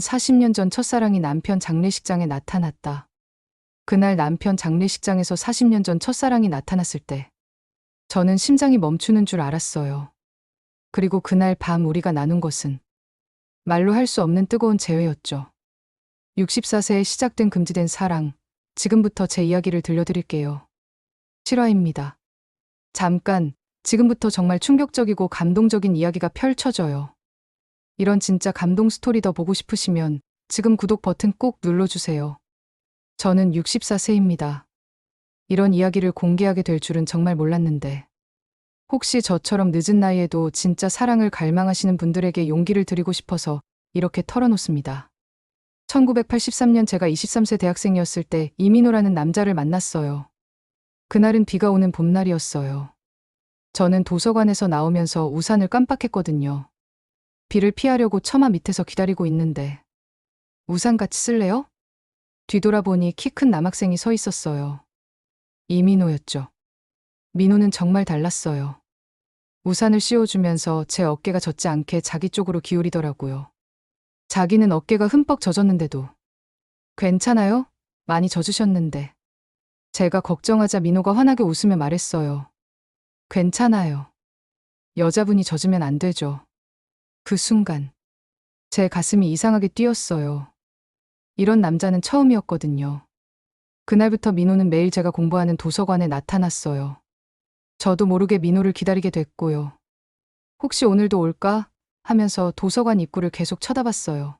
40년 전 첫사랑이 남편 장례식장에 나타났다. 그날 남편 장례식장에서 40년 전 첫사랑이 나타났을 때 저는 심장이 멈추는 줄 알았어요. 그리고 그날 밤 우리가 나눈 것은 말로 할 수 없는 뜨거운 재회였죠. 64세에 시작된 금지된 사랑, 지금부터 제 이야기를 들려드릴게요. 실화입니다. 잠깐, 지금부터 정말 충격적이고 감동적인 이야기가 펼쳐져요. 이런 진짜 감동 스토리 더 보고 싶으시면 지금 구독 버튼 꼭 눌러주세요. 저는 64세입니다. 이런 이야기를 공개하게 될 줄은 정말 몰랐는데 혹시 저처럼 늦은 나이에도 진짜 사랑을 갈망하시는 분들에게 용기를 드리고 싶어서 이렇게 털어놓습니다. 1983년 제가 23세 대학생이었을 때 이민호라는 남자를 만났어요. 그날은 비가 오는 봄날이었어요. 저는 도서관에서 나오면서 우산을 깜빡했거든요. 비를 피하려고 처마 밑에서 기다리고 있는데 우산 같이 쓸래요? 뒤돌아보니 키 큰 남학생이 서 있었어요. 이민호였죠. 민호는 정말 달랐어요. 우산을 씌워주면서 제 어깨가 젖지 않게 자기 쪽으로 기울이더라고요. 자기는 어깨가 흠뻑 젖었는데도 괜찮아요? 많이 젖으셨는데. 제가 걱정하자 민호가 환하게 웃으며 말했어요. 괜찮아요. 여자분이 젖으면 안 되죠. 그 순간 제 가슴이 이상하게 뛰었어요. 이런 남자는 처음이었거든요. 그날부터 민호는 매일 제가 공부하는 도서관에 나타났어요. 저도 모르게 민호를 기다리게 됐고요. 혹시 오늘도 올까? 하면서 도서관 입구를 계속 쳐다봤어요.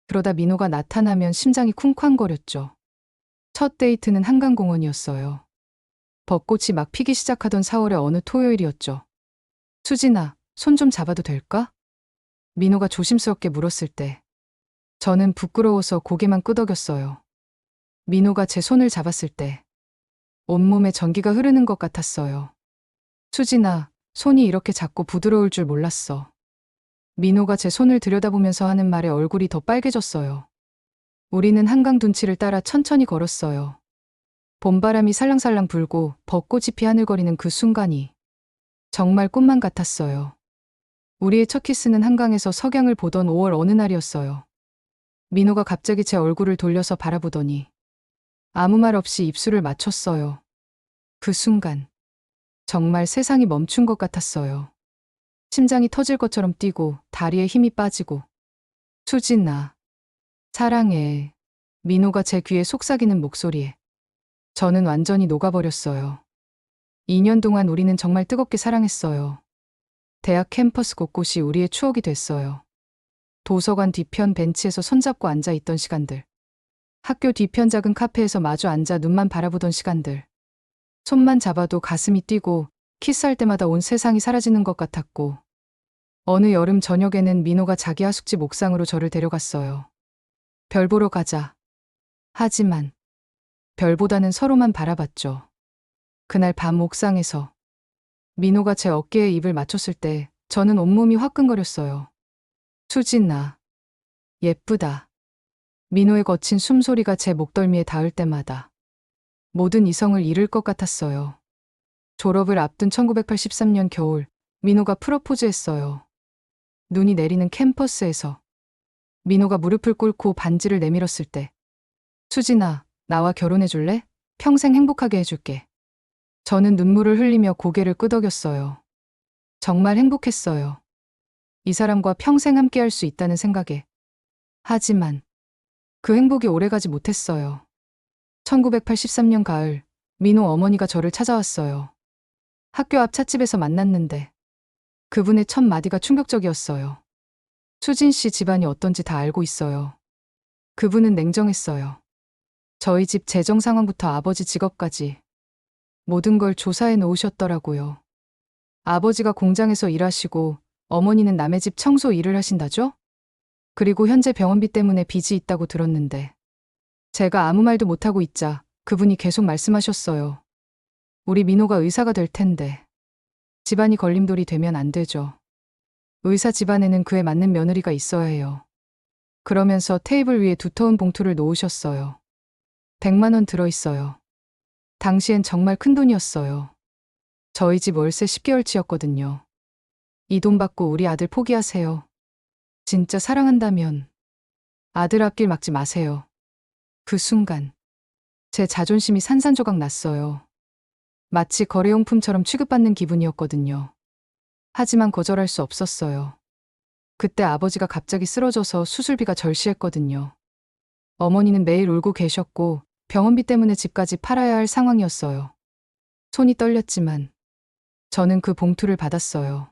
그러다 민호가 나타나면 심장이 쿵쾅거렸죠. 첫 데이트는 한강공원이었어요. 벚꽃이 막 피기 시작하던 4월의 어느 토요일이었죠. 수진아, 손 좀 잡아도 될까? 민호가 조심스럽게 물었을 때 저는 부끄러워서 고개만 끄덕였어요. 민호가 제 손을 잡았을 때 온몸에 전기가 흐르는 것 같았어요. 수진아, 손이 이렇게 작고 부드러울 줄 몰랐어. 민호가 제 손을 들여다보면서 하는 말에 얼굴이 더 빨개졌어요. 우리는 한강 둔치를 따라 천천히 걸었어요. 봄바람이 살랑살랑 불고 벚꽃잎이 하늘거리는 그 순간이 정말 꿈만 같았어요. 우리의 첫 키스는 한강에서 석양을 보던 5월 어느 날이었어요. 민호가 갑자기 제 얼굴을 돌려서 바라보더니 아무 말 없이 입술을 맞췄어요. 그 순간 정말 세상이 멈춘 것 같았어요. 심장이 터질 것처럼 뛰고 다리에 힘이 빠지고 수진아, 사랑해. 민호가 제 귀에 속삭이는 목소리에 저는 완전히 녹아버렸어요. 2년 동안 우리는 정말 뜨겁게 사랑했어요. 대학 캠퍼스 곳곳이 우리의 추억이 됐어요. 도서관 뒤편 벤치에서 손잡고 앉아 있던 시간들. 학교 뒤편 작은 카페에서 마주 앉아 눈만 바라보던 시간들. 손만 잡아도 가슴이 뛰고 키스할 때마다 온 세상이 사라지는 것 같았고 어느 여름 저녁에는 민호가 자기 하숙집 옥상으로 저를 데려갔어요. 별 보러 가자. 하지만 별보다는 서로만 바라봤죠. 그날 밤 옥상에서 민호가 제 어깨에 입을 맞췄을 때 저는 온몸이 화끈거렸어요. 수진아, 예쁘다. 민호의 거친 숨소리가 제 목덜미에 닿을 때마다 모든 이성을 잃을 것 같았어요. 졸업을 앞둔 1983년 겨울, 민호가 프로포즈했어요. 눈이 내리는 캠퍼스에서 민호가 무릎을 꿇고 반지를 내밀었을 때 수진아, 나와 결혼해줄래? 평생 행복하게 해줄게. 저는 눈물을 흘리며 고개를 끄덕였어요. 정말 행복했어요. 이 사람과 평생 함께할 수 있다는 생각에. 하지만 그 행복이 오래가지 못했어요. 1983년 가을, 민호 어머니가 저를 찾아왔어요. 학교 앞 찻집에서 만났는데 그분의 첫 마디가 충격적이었어요. 수진 씨 집안이 어떤지 다 알고 있어요. 그분은 냉정했어요. 저희 집 재정 상황부터 아버지 직업까지 모든 걸 조사해 놓으셨더라고요. 아버지가 공장에서 일하시고 어머니는 남의 집 청소 일을 하신다죠? 그리고 현재 병원비 때문에 빚이 있다고 들었는데 제가 아무 말도 못하고 있자 그분이 계속 말씀하셨어요. 우리 민호가 의사가 될 텐데 집안이 걸림돌이 되면 안 되죠. 의사 집안에는 그에 맞는 며느리가 있어야 해요. 그러면서 테이블 위에 두터운 봉투를 놓으셨어요. 100만 원 들어있어요. 당시엔 정말 큰 돈이었어요. 저희 집 월세 10개월치였거든요. 이 돈 받고 우리 아들 포기하세요. 진짜 사랑한다면 아들 앞길 막지 마세요. 그 순간 제 자존심이 산산조각 났어요. 마치 거래용품처럼 취급받는 기분이었거든요. 하지만 거절할 수 없었어요. 그때 아버지가 갑자기 쓰러져서 수술비가 절실했거든요. 어머니는 매일 울고 계셨고 병원비 때문에 집까지 팔아야 할 상황이었어요. 손이 떨렸지만 저는 그 봉투를 받았어요.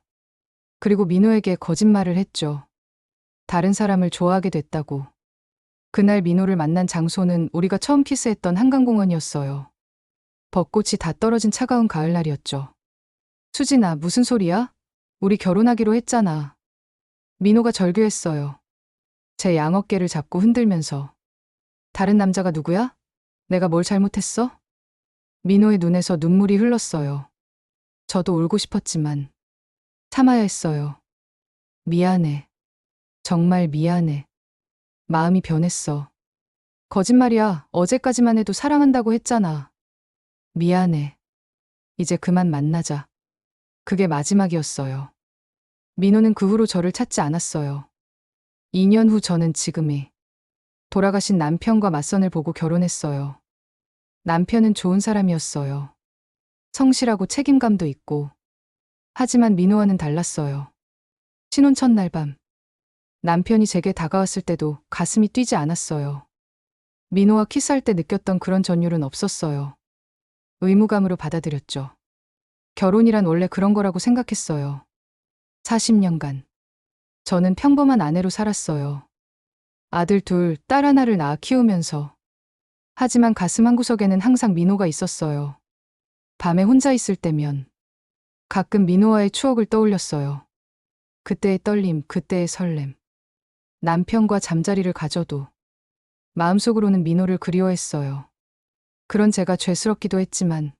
그리고 민호에게 거짓말을 했죠. 다른 사람을 좋아하게 됐다고. 그날 민호를 만난 장소는 우리가 처음 키스했던 한강공원이었어요. 벚꽃이 다 떨어진 차가운 가을날이었죠. 수진아, 무슨 소리야? 우리 결혼하기로 했잖아. 민호가 절규했어요. 제 양어깨를 잡고 흔들면서. 다른 남자가 누구야? 내가 뭘 잘못했어? 민호의 눈에서 눈물이 흘렀어요. 저도 울고 싶었지만 참아야 했어요. 미안해. 정말 미안해. 마음이 변했어. 거짓말이야. 어제까지만 해도 사랑한다고 했잖아. 미안해. 이제 그만 만나자. 그게 마지막이었어요. 민호는 그 후로 저를 찾지 않았어요. 2년 후 저는 지금의 돌아가신 남편과 맞선을 보고 결혼했어요. 남편은 좋은 사람이었어요. 성실하고 책임감도 있고. 하지만 민호와는 달랐어요. 신혼 첫날 밤. 남편이 제게 다가왔을 때도 가슴이 뛰지 않았어요. 민호와 키스할 때 느꼈던 그런 전율은 없었어요. 의무감으로 받아들였죠. 결혼이란 원래 그런 거라고 생각했어요. 40년간. 저는 평범한 아내로 살았어요. 아들 둘, 딸 하나를 낳아 키우면서. 하지만 가슴 한구석에는 항상 민호가 있었어요. 밤에 혼자 있을 때면 가끔 민호와의 추억을 떠올렸어요. 그때의 떨림, 그때의 설렘. 남편과 잠자리를 가져도 마음속으로는 민호를 그리워했어요. 그런 제가 죄스럽기도 했지만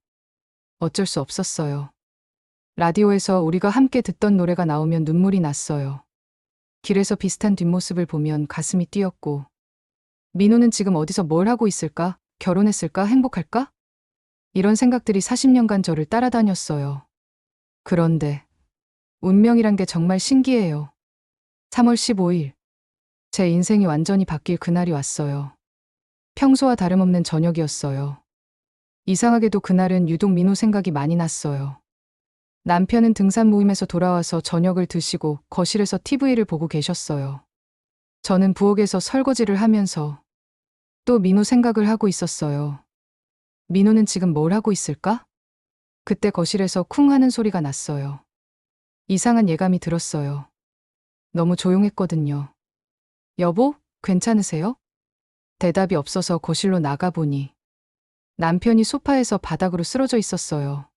어쩔 수 없었어요. 라디오에서 우리가 함께 듣던 노래가 나오면 눈물이 났어요. 길에서 비슷한 뒷모습을 보면 가슴이 뛰었고, 민호는 지금 어디서 뭘 하고 있을까? 결혼했을까? 행복할까? 이런 생각들이 40년간 저를 따라다녔어요. 그런데 운명이란 게 정말 신기해요. 3월 15일 제 인생이 완전히 바뀔 그날이 왔어요. 평소와 다름없는 저녁이었어요. 이상하게도 그날은 유독 민호 생각이 많이 났어요. 남편은 등산 모임에서 돌아와서 저녁을 드시고 거실에서 TV를 보고 계셨어요. 저는 부엌에서 설거지를 하면서 또 민호 생각을 하고 있었어요. 민호는 지금 뭘 하고 있을까? 그때 거실에서 쿵 하는 소리가 났어요. 이상한 예감이 들었어요. 너무 조용했거든요. 여보, 괜찮으세요? 대답이 없어서 거실로 나가보니 남편이 소파에서 바닥으로 쓰러져 있었어요.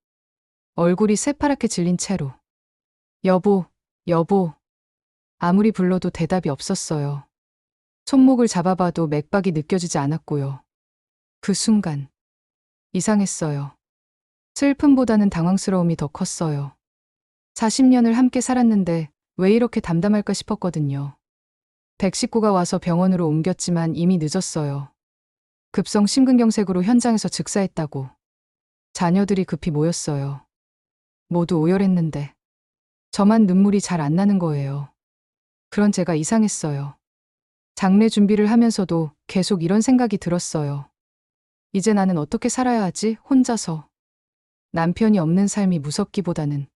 얼굴이 새파랗게 질린 채로. 여보, 여보. 아무리 불러도 대답이 없었어요. 손목을 잡아봐도 맥박이 느껴지지 않았고요. 그 순간 이상했어요. 슬픔보다는 당황스러움이 더 컸어요. 40년을 함께 살았는데 왜 이렇게 담담할까 싶었거든요. 119가 와서 병원으로 옮겼지만 이미 늦었어요. 급성 심근경색으로 현장에서 즉사했다고. 자녀들이 급히 모였어요. 모두 오열했는데 저만 눈물이 잘 안 나는 거예요. 그런 제가 이상했어요. 장례 준비를 하면서도 계속 이런 생각이 들었어요. 이제 나는 어떻게 살아야 하지? 혼자서. 남편이 없는 삶이 무섭기보다는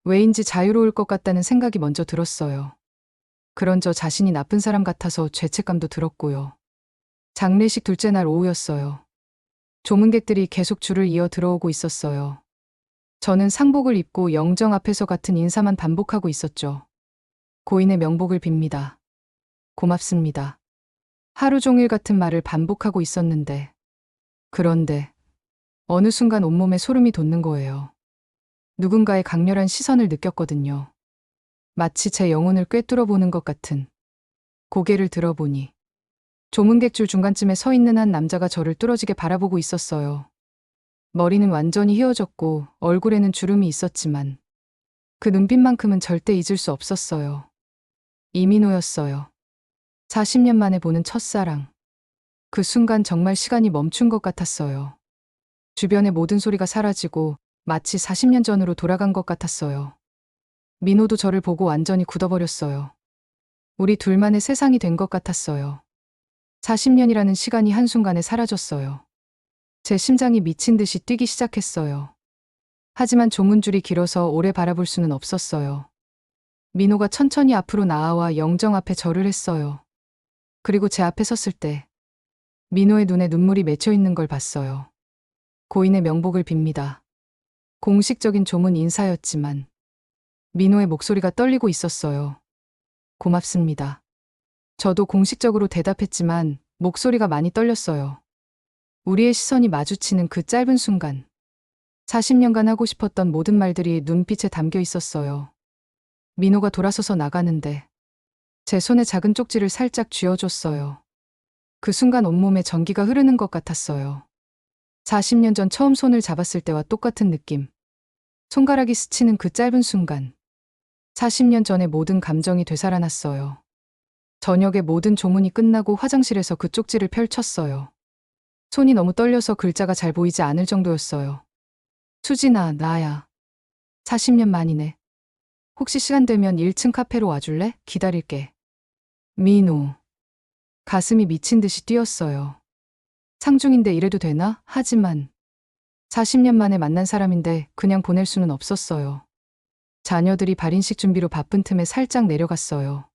왜인지 자유로울 것 같다는 생각이 먼저 들었어요. 그런 저 자신이 나쁜 사람 같아서 죄책감도 들었고요. 장례식 둘째 날 오후였어요. 조문객들이 계속 줄을 이어 들어오고 있었어요. 저는 상복을 입고 영정 앞에서 같은 인사만 반복하고 있었죠. 고인의 명복을 빕니다. 고맙습니다. 하루 종일 같은 말을 반복하고 있었는데, 그런데 어느 순간 온몸에 소름이 돋는 거예요. 누군가의 강렬한 시선을 느꼈거든요. 마치 제 영혼을 꿰뚫어 보는 것 같은. 고개를 들어보니 조문객 줄 중간쯤에 서 있는 한 남자가 저를 뚫어지게 바라보고 있었어요. 머리는 완전히 휘어졌고 얼굴에는 주름이 있었지만 그 눈빛만큼은 절대 잊을 수 없었어요. 이민호였어요. 40년 만에 보는 첫사랑. 그 순간 정말 시간이 멈춘 것 같았어요. 주변의 모든 소리가 사라지고 마치 40년 전으로 돌아간 것 같았어요. 민호도 저를 보고 완전히 굳어버렸어요. 우리 둘만의 세상이 된 것 같았어요. 40년이라는 시간이 한순간에 사라졌어요. 제 심장이 미친 듯이 뛰기 시작했어요. 하지만 조문줄이 길어서 오래 바라볼 수는 없었어요. 민호가 천천히 앞으로 나아와 영정 앞에 절을 했어요. 그리고 제 앞에 섰을 때 민호의 눈에 눈물이 맺혀 있는 걸 봤어요. 고인의 명복을 빕니다. 공식적인 조문 인사였지만 민호의 목소리가 떨리고 있었어요. 고맙습니다. 저도 공식적으로 대답했지만 목소리가 많이 떨렸어요. 우리의 시선이 마주치는 그 짧은 순간 40년간 하고 싶었던 모든 말들이 눈빛에 담겨 있었어요. 민호가 돌아서서 나가는데 제 손에 작은 쪽지를 살짝 쥐어줬어요. 그 순간 온몸에 전기가 흐르는 것 같았어요. 40년 전 처음 손을 잡았을 때와 똑같은 느낌. 손가락이 스치는 그 짧은 순간 40년 전의 모든 감정이 되살아났어요. 저녁에 모든 조문이 끝나고 화장실에서 그 쪽지를 펼쳤어요. 손이 너무 떨려서 글자가 잘 보이지 않을 정도였어요. 수진아, 나야. 40년 만이네. 혹시 시간 되면 1층 카페로 와줄래? 기다릴게. 민호. 가슴이 미친 듯이 뛰었어요. 상중인데 이래도 되나? 하지만 40년 만에 만난 사람인데 그냥 보낼 수는 없었어요. 자녀들이 발인식 준비로 바쁜 틈에 살짝 내려갔어요.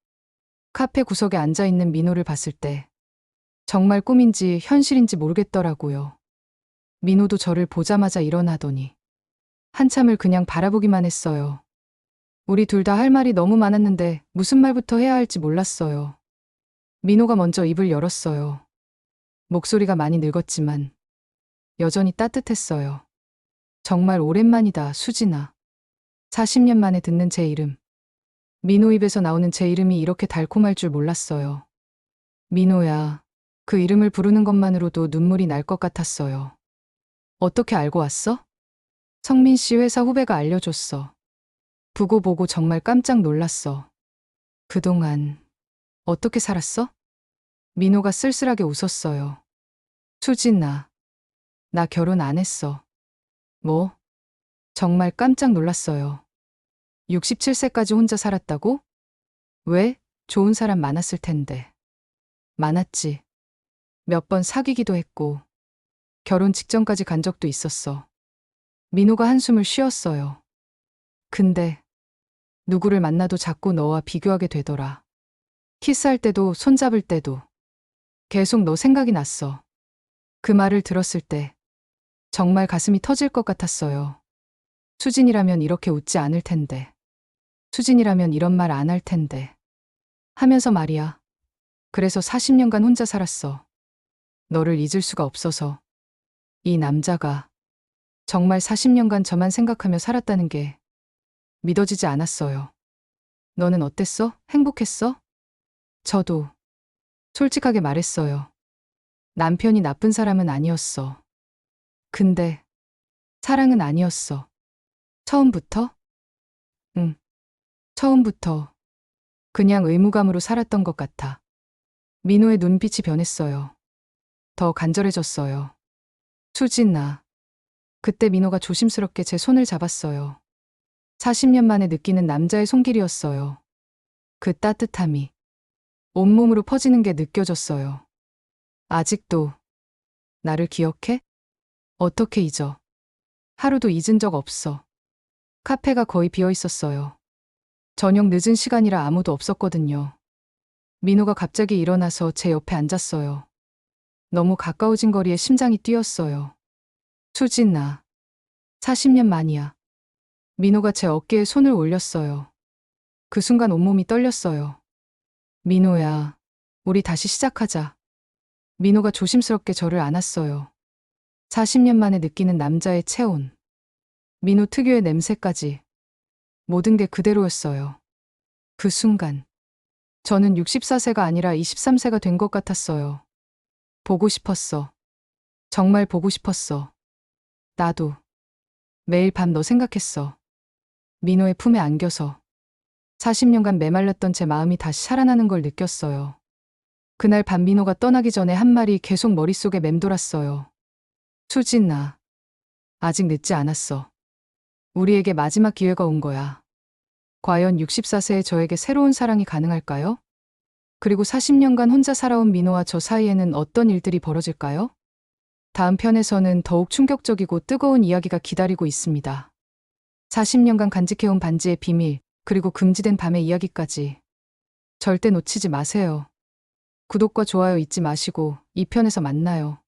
카페 구석에 앉아있는 민호를 봤을 때 정말 꿈인지 현실인지 모르겠더라고요. 민호도 저를 보자마자 일어나더니 한참을 그냥 바라보기만 했어요. 우리 둘 다 할 말이 너무 많았는데 무슨 말부터 해야 할지 몰랐어요. 민호가 먼저 입을 열었어요. 목소리가 많이 늙었지만 여전히 따뜻했어요. 정말 오랜만이다, 수진아. 40년 만에 듣는 제 이름. 민호 입에서 나오는 제 이름이 이렇게 달콤할 줄 몰랐어요. 민호야. 그 이름을 부르는 것만으로도 눈물이 날 것 같았어요. 어떻게 알고 왔어? 성민 씨 회사 후배가 알려줬어. 부고 보고 정말 깜짝 놀랐어. 그동안 어떻게 살았어? 민호가 쓸쓸하게 웃었어요. 수진아, 나 결혼 안 했어. 뭐? 정말 깜짝 놀랐어요. 67세까지 혼자 살았다고? 왜? 좋은 사람 많았을 텐데. 많았지. 몇 번 사귀기도 했고 결혼 직전까지 간 적도 있었어. 민호가 한숨을 쉬었어요. 근데 누구를 만나도 자꾸 너와 비교하게 되더라. 키스할 때도 손잡을 때도 계속 너 생각이 났어. 그 말을 들었을 때 정말 가슴이 터질 것 같았어요. 수진이라면 이렇게 웃지 않을 텐데. 수진이라면 이런 말 안 할 텐데. 하면서 말이야. 그래서 40년간 혼자 살았어. 너를 잊을 수가 없어서. 이 남자가 정말 40년간 저만 생각하며 살았다는 게 믿어지지 않았어요. 너는 어땠어? 행복했어? 저도 솔직하게 말했어요. 남편이 나쁜 사람은 아니었어. 근데 사랑은 아니었어. 처음부터? 응. 처음부터 그냥 의무감으로 살았던 것 같아. 민호의 눈빛이 변했어요. 더 간절해졌어요. 수진아. 그때 민호가 조심스럽게 제 손을 잡았어요. 40년 만에 느끼는 남자의 손길이었어요. 그 따뜻함이 온몸으로 퍼지는 게 느껴졌어요. 아직도 나를 기억해? 어떻게 잊어? 하루도 잊은 적 없어. 카페가 거의 비어 있었어요. 저녁 늦은 시간이라 아무도 없었거든요. 민호가 갑자기 일어나서 제 옆에 앉았어요. 너무 가까워진 거리에 심장이 뛰었어요. 수진아. 40년 만이야. 민호가 제 어깨에 손을 올렸어요. 그 순간 온몸이 떨렸어요. 민호야. 우리 다시 시작하자. 민호가 조심스럽게 저를 안았어요. 40년 만에 느끼는 남자의 체온. 민호 특유의 냄새까지. 모든 게 그대로였어요. 그 순간. 저는 64세가 아니라 23세가 된 것 같았어요. 보고 싶었어. 정말 보고 싶었어. 나도. 매일 밤 너 생각했어. 민호의 품에 안겨서. 40년간 메말랐던 제 마음이 다시 살아나는 걸 느꼈어요. 그날 밤 민호가 떠나기 전에 한 말이 계속 머릿속에 맴돌았어요. 수진아. 아직 늦지 않았어. 우리에게 마지막 기회가 온 거야. 과연 64세의 저에게 새로운 사랑이 가능할까요? 그리고 40년간 혼자 살아온 민호와 저 사이에는 어떤 일들이 벌어질까요? 다음 편에서는 더욱 충격적이고 뜨거운 이야기가 기다리고 있습니다. 40년간 간직해온 반지의 비밀, 그리고 금지된 밤의 이야기까지 절대 놓치지 마세요. 구독과 좋아요 잊지 마시고 2편에서 만나요.